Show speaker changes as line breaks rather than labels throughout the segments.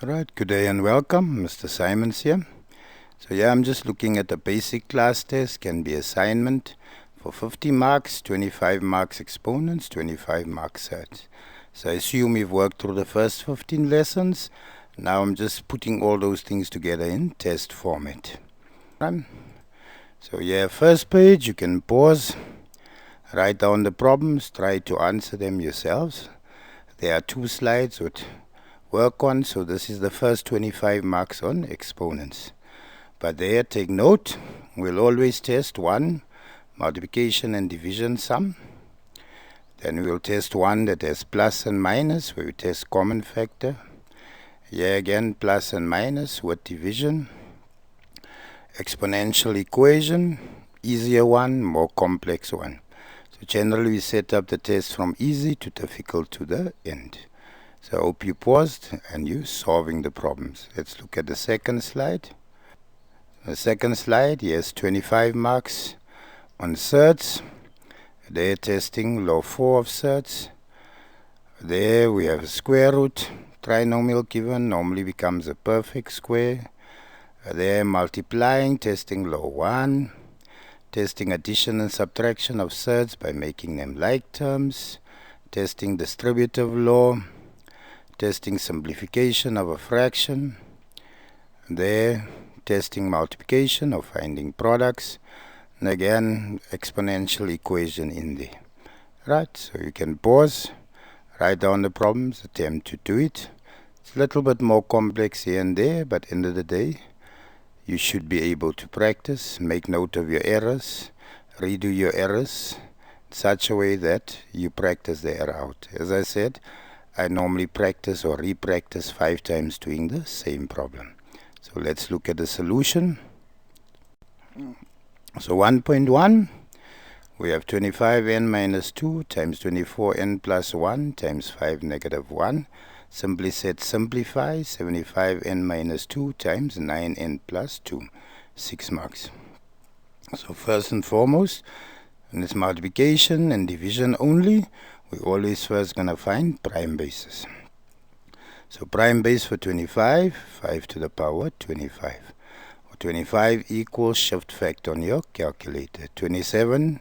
Alright, good day and welcome. Mr. Simons here. So I'm just looking at the basic class test. Can be assignment for 50 marks, 25 marks exponents, 25 marks surds. So I assume you've worked through the first 15 lessons. Now I'm just putting all those things together in test format. So first page, you can pause, write down the problems, try to answer them yourselves. There are 2 slides with work on, so this is the first 25 marks on exponents. But there, take note, we'll always test one multiplication and division sum. Then we'll test one that has plus and minus, where we test common factor. Here again, plus and minus with division. Exponential equation, easier one, more complex one. So generally we set up the test from easy to difficult to the end. So I hope you paused and you solving the problems. Let's look at the second slide. The second slide, yes, 25 marks on surds. There testing law 4 of surds. There we have a square root. Trinomial given normally becomes a perfect square. There multiplying, testing law 1. Testing addition and subtraction of surds by making them like terms. Testing distributive law. Testing simplification of a fraction. There, testing multiplication or finding products. And again, exponential equation in there. Right, so you can pause, write down the problems, attempt to do it. It's a little bit more complex here and there, but end of the day, you should be able to practice, make note of your errors, redo your errors in such a way that you practice the error out. As I said, I normally practice or re-practice 5 times doing the same problem. So let's look at the solution. So 1.1, we have 25n minus 2 times 24n plus 1 times 5 negative 1. Simply said, simplify 75n minus 2 times 9n plus 2, 6 marks. So first and foremost, in this multiplication and division only, we're always first going to find prime bases. So prime base for 25, 5 to the power 25. 25 equals shift factor on your calculator. 27,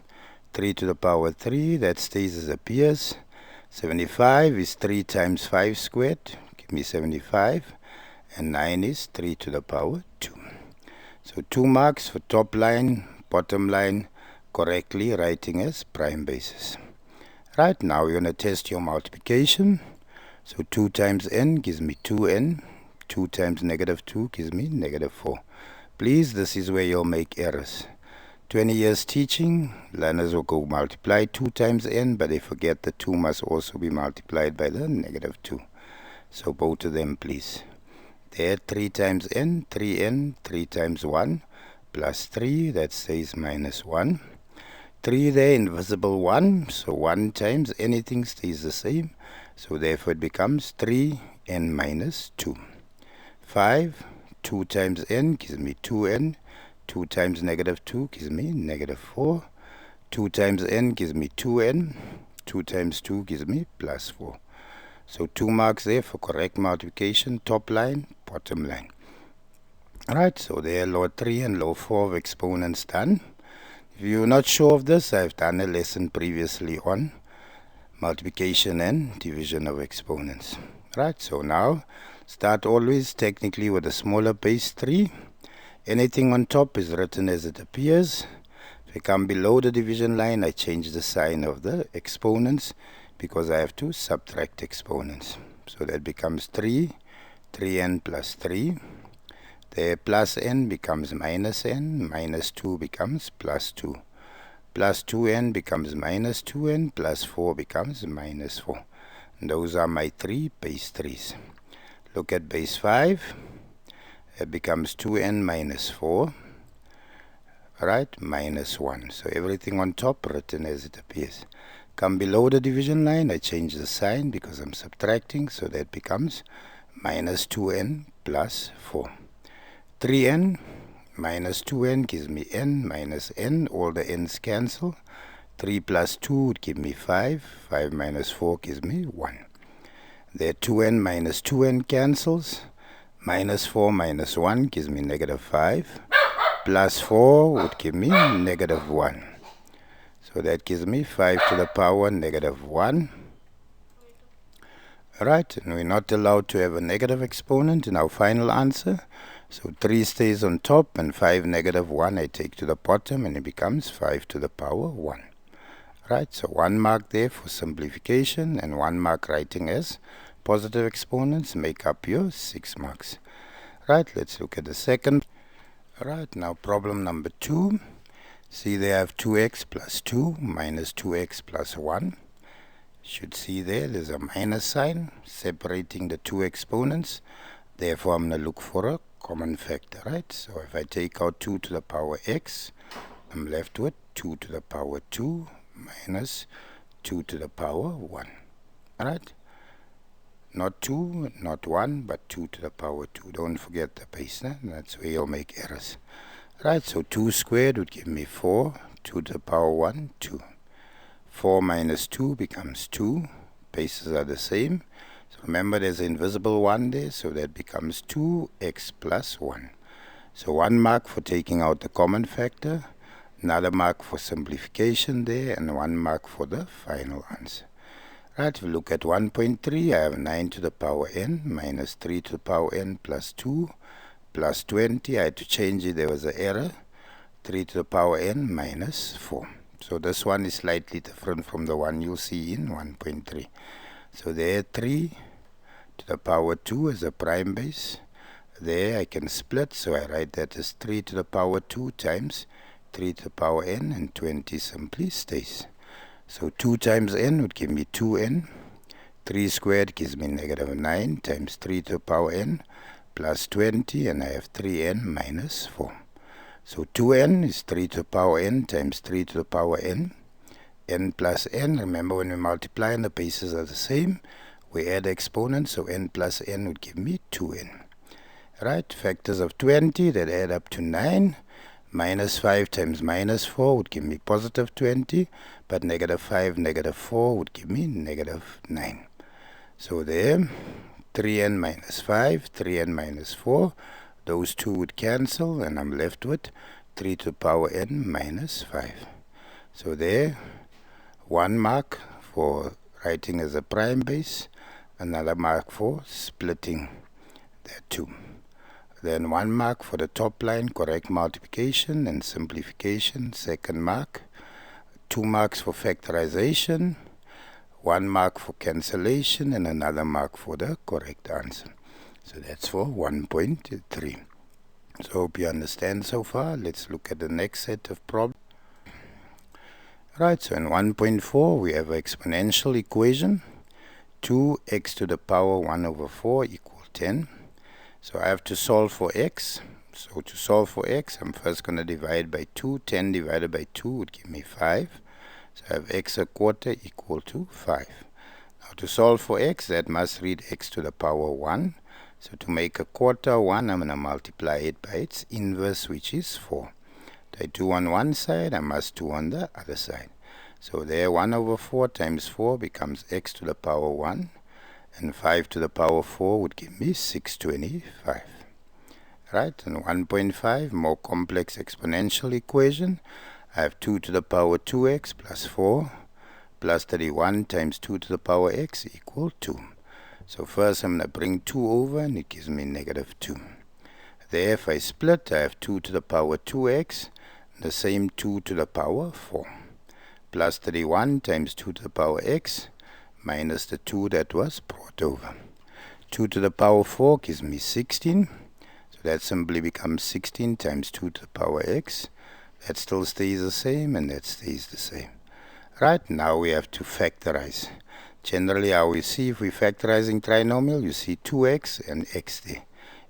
3 to the power 3, that stays as appears. 75 is 3 times 5 squared, give me 75. And 9 is 3 to the power 2. So 2 marks for top line, bottom line, correctly writing as prime bases. Right, now we're going to test your multiplication. So 2 times n gives me 2n. 2 times negative 2 gives me negative 4. Please, this is where you'll make errors. 20 years teaching, learners will go multiply 2 times n, but they forget the 2 must also be multiplied by the negative 2. So both of them, please. There, 3 times n, 3n, 3 times 1, plus 3, that says minus 1. 3 there, invisible 1, so 1 times anything stays the same. So therefore it becomes 3n minus 2. 5, 2 times n gives me 2n. 2 times negative 2 gives me negative 4. 2 times n gives me 2n. 2 times 2 gives me plus 4. So 2 marks there for correct multiplication, top line, bottom line. Alright, so there law 3 and law 4 of exponents done. If you're not sure of this, I've done a lesson previously on multiplication and division of exponents. Right, so now start always technically with a smaller base 3. Anything on top is written as it appears. If I come below the division line, I change the sign of the exponents because I have to subtract exponents. So that becomes 3, 3n plus 3. There plus n becomes minus n, minus 2 becomes plus 2. Plus 2n becomes minus 2n, plus 4 becomes minus 4. And those are my 3 base 3's. Look at base 5. It becomes 2n minus 4. Right, minus 1. So everything on top written as it appears. Come below the division line, I change the sign because I'm subtracting, so that becomes minus 2n plus 4. 3n minus 2n gives me n minus n. All the n's cancel. 3 plus 2 would give me 5. 5 minus 4 gives me 1. There 2n minus 2n cancels. Minus 4 minus 1 gives me negative 5. Plus 4 would give me negative 1. So that gives me 5 to the power negative 1. Alright, and we're not allowed to have a negative exponent in our final answer. So 3 stays on top and 5 negative 1 I take to the bottom, and it becomes 5 to the power 1. Right, so 1 mark there for simplification and 1 mark writing as positive exponents make up your 6 marks. Right, let's look at the second. Alright, now problem number 2. See, they have 2x plus 2 minus 2x plus 1. Should see there's a minus sign separating the two exponents. Therefore, I'm going to look for a common factor, right? So if I take out 2 to the power x, I'm left with 2 to the power 2 minus 2 to the power 1. Alright? Not 2, not 1, but 2 to the power 2. Don't forget the base, né? That's where you'll make errors. Right, so 2 squared would give me 4. 2 to the power 1, 2. 4 minus 2 becomes 2. Bases are the same. So remember, there's an invisible 1 there, so that becomes 2x plus 1. So 1 mark for taking out the common factor, another mark for simplification there, and 1 mark for the final answer. Right, if we look at 1.3, I have 9 to the power n minus 3 to the power n plus 2 plus 20. I had to change it, there was an error. 3 to the power n minus 4. So this one is slightly different from the one you see in 1.3. So there 3 to the power 2 is a prime base. There I can split, so I write that as 3 to the power 2 times 3 to the power n, and 20 simply stays. So 2 times n would give me 2n. 3 squared gives me negative 9 times 3 to the power n plus 20, and I have 3n minus 4. So 2n is 3 to the power n times 3 to the power n. N plus n, remember when we multiply and the bases are the same, we add exponents, so n plus n would give me 2n. Right, factors of 20 that add up to 9. Minus 5 times minus 4 would give me positive 20, but negative 5, negative 4 would give me negative 9. So there, 3n minus 5, 3n minus 4, those two would cancel, and I'm left with 3 to the power n minus 5. So there, 1 mark for writing as a prime base, another mark for splitting that 2. Then 1 mark for the top line, correct multiplication and simplification, second mark. 2 marks for factorization, 1 mark for cancellation, and another mark for the correct answer. So that's for 1.3. So hope you understand so far. Let's look at the next set of problems. Right, so in 1.4 we have an exponential equation. 2x to the power 1 over 4 equals 10. So I have to solve for x. So to solve for x, I'm first going to divide by 2. 10 divided by 2 would give me 5. So I have x a quarter equal to 5. Now to solve for x, that must read x to the power 1. So to make a quarter 1, I'm going to multiply it by its inverse, which is 4. If I do on one side, I must do on the other side. So there 1 over 4 times 4 becomes x to the power 1. And 5 to the power 4 would give me 625. Right, and 1.5, more complex exponential equation. I have 2 to the power 2x plus 4 plus 31 times 2 to the power x equal 2. So first I'm going to bring 2 over, and it gives me negative 2. There, if I split, I have 2 to the power 2x, the same 2 to the power 4. Plus 31 times 2 to the power x, minus the 2 that was brought over. 2 to the power 4 gives me 16. So that simply becomes 16 times 2 to the power x. That still stays the same, and that stays the same. Right, now we have to factorize. Generally, how we see if we're factorizing trinomial, you see 2x and x there.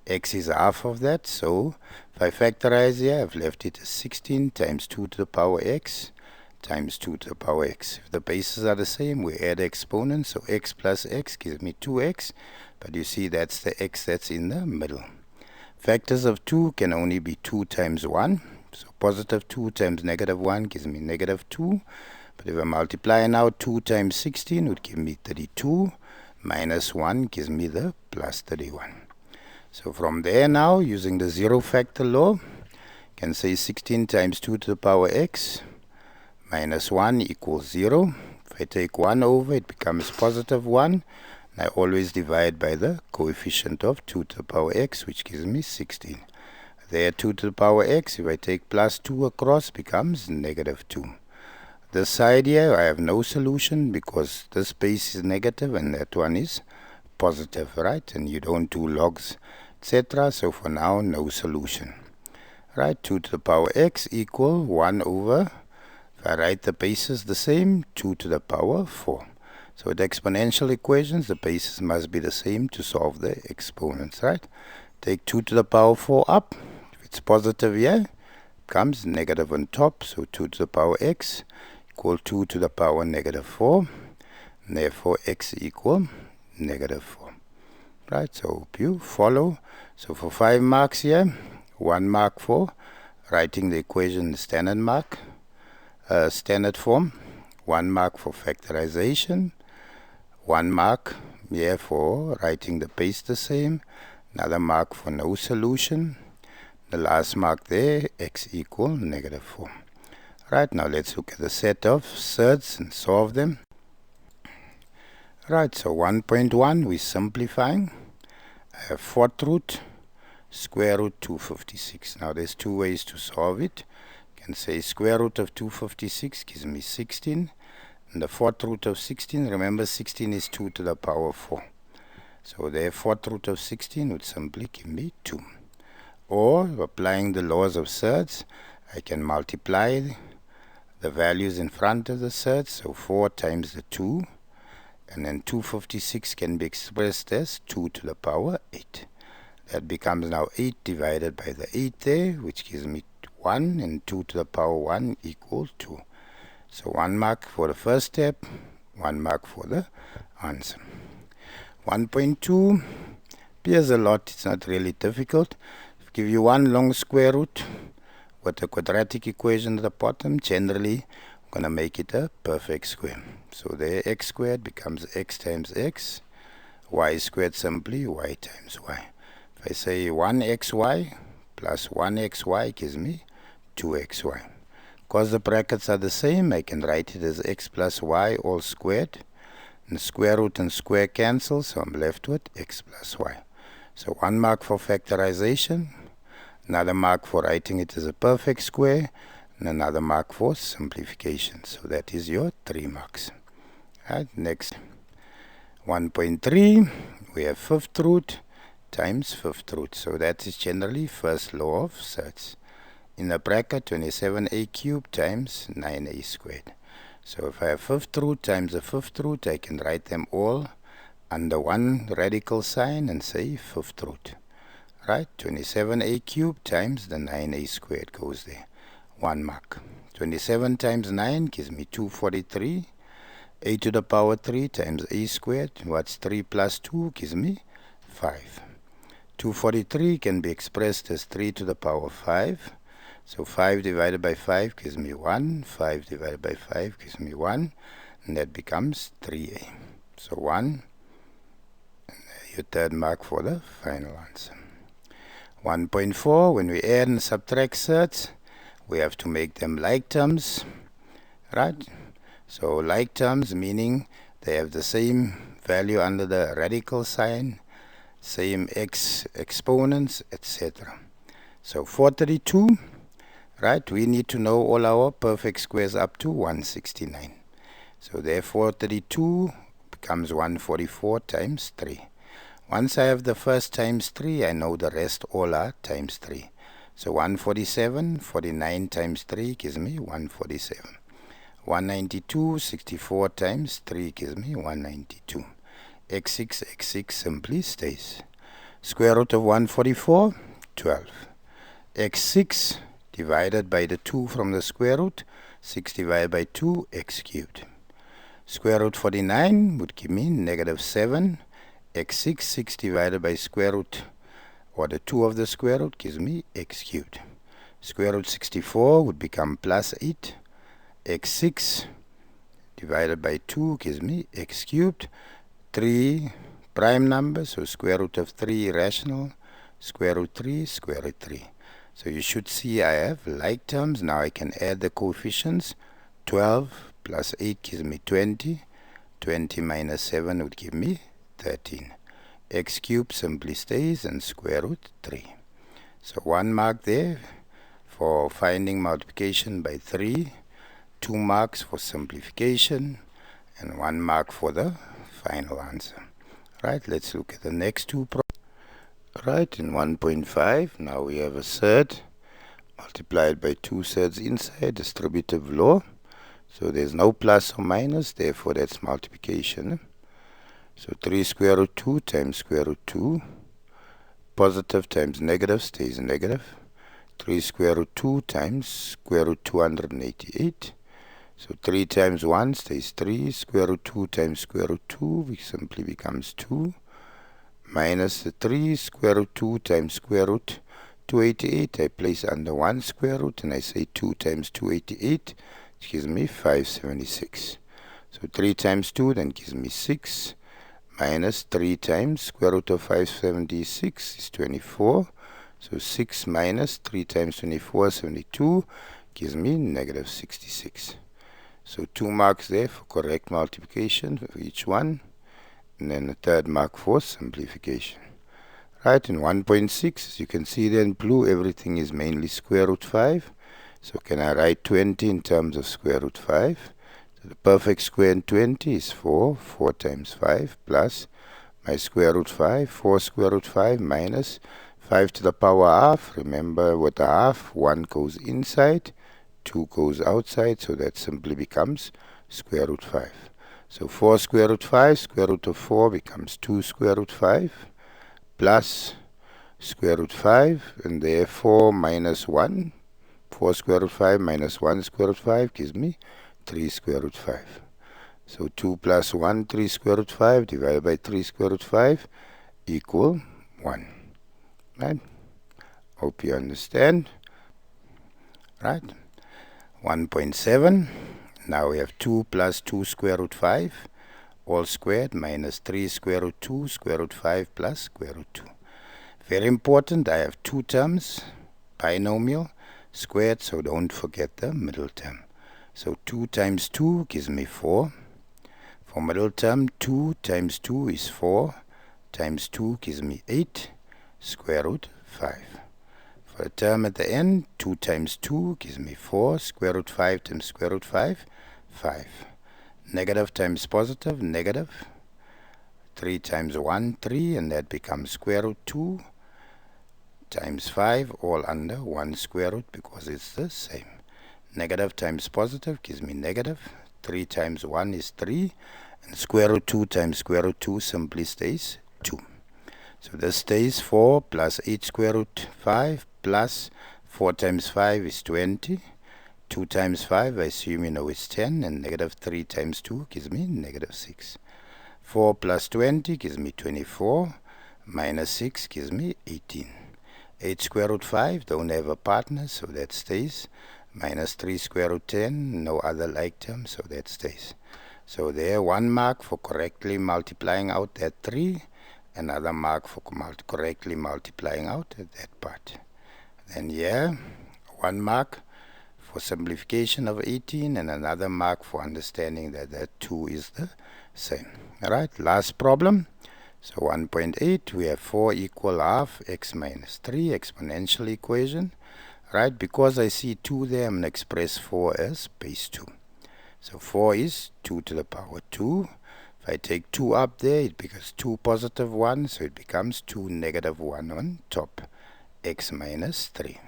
X is half of that, so if I factorize here, I've left it as 16 times 2 to the power x times 2 to the power x. If the bases are the same, we add exponents, so x plus x gives me 2x, but you see that's the x that's in the middle. Factors of 2 can only be 2 times 1, so positive 2 times negative 1 gives me negative 2. But if I multiply now, 2 times 16 would give me 32, minus 1 gives me the plus 31. So from there now, using the zero factor law, you can say 16 times 2 to the power x minus 1 equals 0. If I take 1 over, it becomes positive 1. I always divide by the coefficient of 2 to the power x, which gives me 16. There 2 to the power x, if I take plus 2 across, becomes negative 2. This side here, I have no solution because this base is negative and that one is positive, right? And you don't do logs, etc. So for now, no solution. Right, 2 to the power x equal 1 over, if I write the bases the same, 2 to the power 4. So with exponential equations, the bases must be the same to solve the exponents, right? Take 2 to the power 4 up. If it's positive here, comes negative on top. So 2 to the power x equal 2 to the power negative 4. And therefore, x equal negative 4. Right, so hope you follow. So for 5 marks here, 1 mark for writing the equation standard form, 1 mark for factorization, 1 mark here for writing the base the same, another mark for no solution, the last mark there, x equal negative 4. Right, now let's look at the set of surds and solve them. Right, so 1.1, we're simplifying. I have 4th root, square root 256. Now there's two ways to solve it. You can say square root of 256 gives me 16. And the 4th root of 16, remember 16 is 2 to the power 4. So the 4th root of 16 would simply give me 2. Or, applying the laws of surds, I can multiply the values in front of the surds. So 4 times the 2. And then 256 can be expressed as 2 to the power 8. That becomes now 8 divided by the 8 there, which gives me 1. And 2 to the power 1 equals 2. So 1 mark for the first step, 1 mark for the answer. 1.2 appears a lot, it's not really difficult. Give you one long square root with a quadratic equation at the bottom. Generally, I'm going to make it a perfect square. So there x squared becomes x times x, y squared simply y times y. If I say 1xy plus 1xy gives me 2xy. Because the brackets are the same, I can write it as x plus y all squared. And square root and square cancel, so I'm left with x plus y. So 1 mark for factorization, another mark for writing it as a perfect square, and another mark for simplification. So that is your 3 marks. Right, next. 1.3, we have 5th root times 5th root. So that is generally first law of surds. In the bracket, 27a cubed times 9a squared. So if I have 5th root times the 5th root, I can write them all under one radical sign and say 5th root. Right, 27a cubed times the 9a squared goes there. 1 mark. 27 times 9 gives me 243. A to the power 3 times a squared. What's 3 plus 2 gives me 5. 243 can be expressed as 3 to the power 5. So 5 divided by 5 gives me 1. 5 divided by 5 gives me 1. And that becomes 3a. So 1. And your third mark for the final answer. 1.4, when we add and subtract surds, we have to make them like terms. Right? So like terms meaning they have the same value under the radical sign, same exponents, etc. So 432. Right, we need to know all our perfect squares up to 169. So therefore 32 becomes 144 times 3. Once I have the first times 3, I know the rest all are times 3. So 147, 49 times 3 gives me 147. 192, 64 times 3 gives me 192. x6 simply stays. Square root of 144, 12. x6 divided by the 2 from the square root, 6 divided by 2, x cubed. Square root 49 would give me negative 7. x6, 6 divided by square root, or the 2 of the square root, gives me x cubed. Square root 64 would become plus 8. x6 divided by 2 gives me x cubed. 3 prime number, so square root of 3 irrational, square root 3, square root 3. So you should see I have like terms. Now I can add the coefficients. 12 plus 8 gives me 20. 20 minus 7 would give me 13. X cubed simply stays and square root 3. So 1 mark there for finding multiplication by 3. 2 marks for simplification. And 1 mark for the final answer. Right, let's look at the next two problems. Right, in 1.5, now we have a surd multiplied by 2 surds inside, distributive law. So there's no plus or minus, therefore that's multiplication. So 3 square root 2 times square root 2. Positive times negative stays negative. 3 square root 2 times square root 288. So 3 times 1 stays 3. Square root 2 times square root 2 which simply becomes 2. Minus the 3 square root 2 times square root 288. I place under 1 square root and I say 2 times 288, which gives me 576. So 3 times 2 then gives me 6. Minus 3 times square root of 576 is 24. So 6 minus 3 times 24 is 72, gives me negative 66. So 2 marks there for correct multiplication for each one. And then the third mark for simplification. Right, in 1.6, as you can see there in blue, everything is mainly square root 5. So can I write 20 in terms of square root 5? So the perfect square in 20 is 4. 4 times 5 plus my square root 5. 4 square root 5 minus 5 to the power half. Remember with a half, 1 goes inside, 2 goes outside. So that simply becomes square root 5. So 4 square root 5, square root of 4 becomes 2 square root 5 plus square root 5, and therefore minus 1. 4 square root 5 minus 1 square root 5 gives me 3 square root 5. So 2 plus 1, 3 square root 5 divided by 3 square root 5 equal 1. Right? Hope you understand. Right? 1.7. Now we have 2 plus 2 square root 5 all squared minus 3 square root 2 square root 5 plus square root 2. Very important, I have two terms, binomial, squared, so don't forget the middle term. So 2 times 2 gives me 4. For middle term, 2 times 2 is 4, times 2 gives me 8, square root 5. For the term at the end, 2 times 2 gives me 4, square root 5 times square root 5, 5. Negative times positive, negative. 3 times 1, 3, and that becomes square root 2 times 5, all under 1 square root because it's the same. Negative times positive gives me negative. 3 times 1 is 3, and square root 2 times square root 2 simply stays 2. So this stays 4 plus 8 square root 5 plus 4 times 5 is 20. 2 times 5, I assume you know it's 10, and negative 3 times 2 gives me negative 6. 4 plus 20 gives me 24, minus 6 gives me 18. 8 square root 5, don't have a partner, so that stays. Minus 3 square root 10, no other like term, so that stays. So there, 1 mark for correctly multiplying out that 3, another mark for correctly multiplying out that part. Then here, 1 mark for simplification of 18, and another mark for understanding that that 2 is the same. Alright, last problem. So 1.8, we have 4 equal half x minus 3, exponential equation. Right, because I see 2 there, I'm going to express 4 as base 2. So 4 is 2 to the power 2. If I take 2 up there, it becomes 2 positive 1, so it becomes 2 negative 1 on top, x minus 3.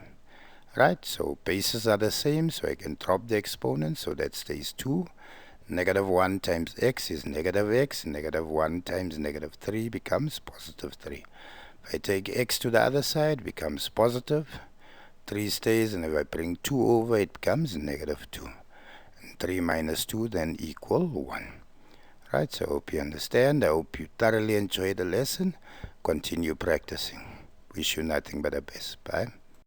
Right, so bases are the same, so I can drop the exponent, so that stays 2. Negative 1 times x is negative x. Negative 1 times negative 3 becomes positive 3. If I take x to the other side, it becomes positive. 3 stays, and if I bring 2 over, it becomes negative 2. And 3 minus 2 then equal 1. Right, so I hope you understand. I hope you thoroughly enjoy the lesson. Continue practicing. Wish you nothing but the best. Bye.